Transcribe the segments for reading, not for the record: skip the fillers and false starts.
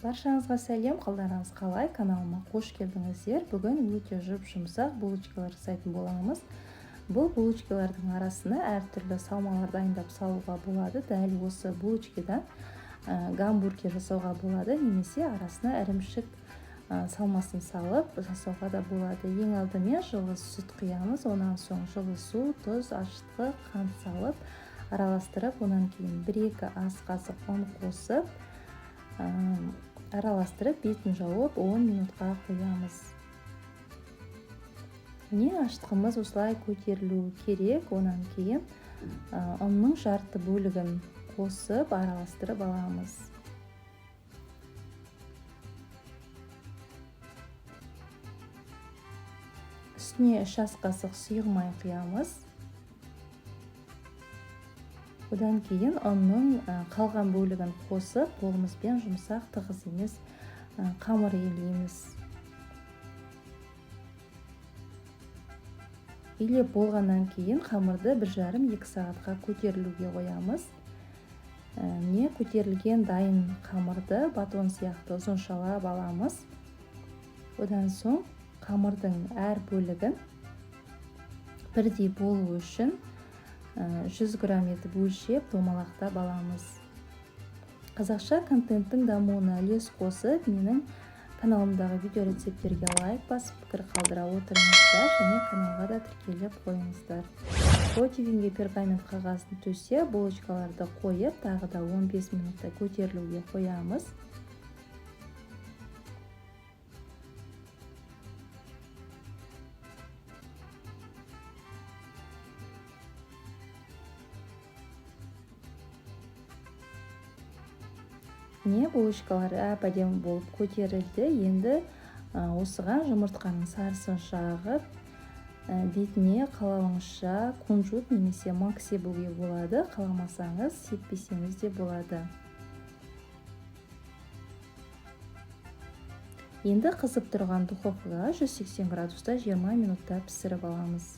Баршаңызға сәлем, қалдарыңыз қалай? Каналыма қош келдіңіздер. Бүгін өте жұп-жұмсақ булочкалар жасайтын боламыз. Бұл булочкалардың арасына әртүрлі салмалар дайындап салуға болады. Дәл осы булочкадан гамбургер жасауға болады, немесе арасына ірімшік салмасын салып жасауға да болады. Ең алдымен жылы сүт құямыз, онан соң жылы су, тұз, ашытқы, қант салып араластырып, онан кейін 1-2 ас қасық ұн қосып араластырып, бетін жауып 10 минутқа қоямыз. Міне ашытқымыз осылай көтерілуі керек. Онан кейін ұнның жарты бөлігін қосып араластырып аламыз. Үстіне 3 ас қасық сұйық май құямыз. Одан кейін ұнның қалған бөлігін қосып, қолымызбен жұмсақ, тығыз емес қамыр илейміз. Илеп болғаннан кейін қамырды 1,5-2 сағатқа көтерілуге қоямыз. Міне көтерілген дайын қамырды батон сияқты ұзыншалап аламыз. Одан соң қамырдың әр бөлігін бірдей болу үшін 100 грамм етіп өлшеп домалақтап аламыз. Қазақша контенттің дамуына үлес қосып, менің каналымдағы видео рецепттерге лайк басып, пікір қалдыра отырыңыздар, және каналға да тіркеліп қойыңыздар. Противенге пергамент қағазын төсеп, булочкаларды қойып, тағы да 15 минутта көтерілуге қоямыз. Міне булочкалар әп-әдемі болып көтерілді. Енді осыған жұмыртқаның сарысын жағып, бетіне қалауыңызша кунжут немесе мак себуге болады. Қаламасаңыз сеппесеңіз де болады. Енді қызып тұрған духовкаға 180 градуста 20 минутта пісіріп аламыз.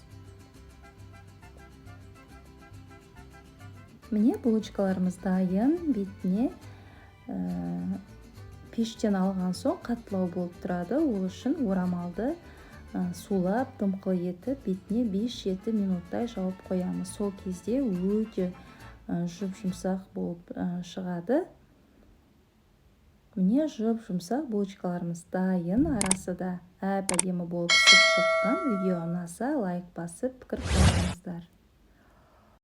Міне булочкаларымыз дайын. Бетіне пештен алған соң қаттылау болып тұрады. Ол үшін орамалды сулап, дымқыл етіп, бетіне 5-7 минуттай жауып қоямыз. Сол кезде өте жұп-жұмсақ болып шығады. Міне жұп-жұмсақ булочкаларымыз дайын. Арасы да әп-әдемі болып пісіп шыққан. Видео ұнаса лайк басып, пікір қалдырыңыздар.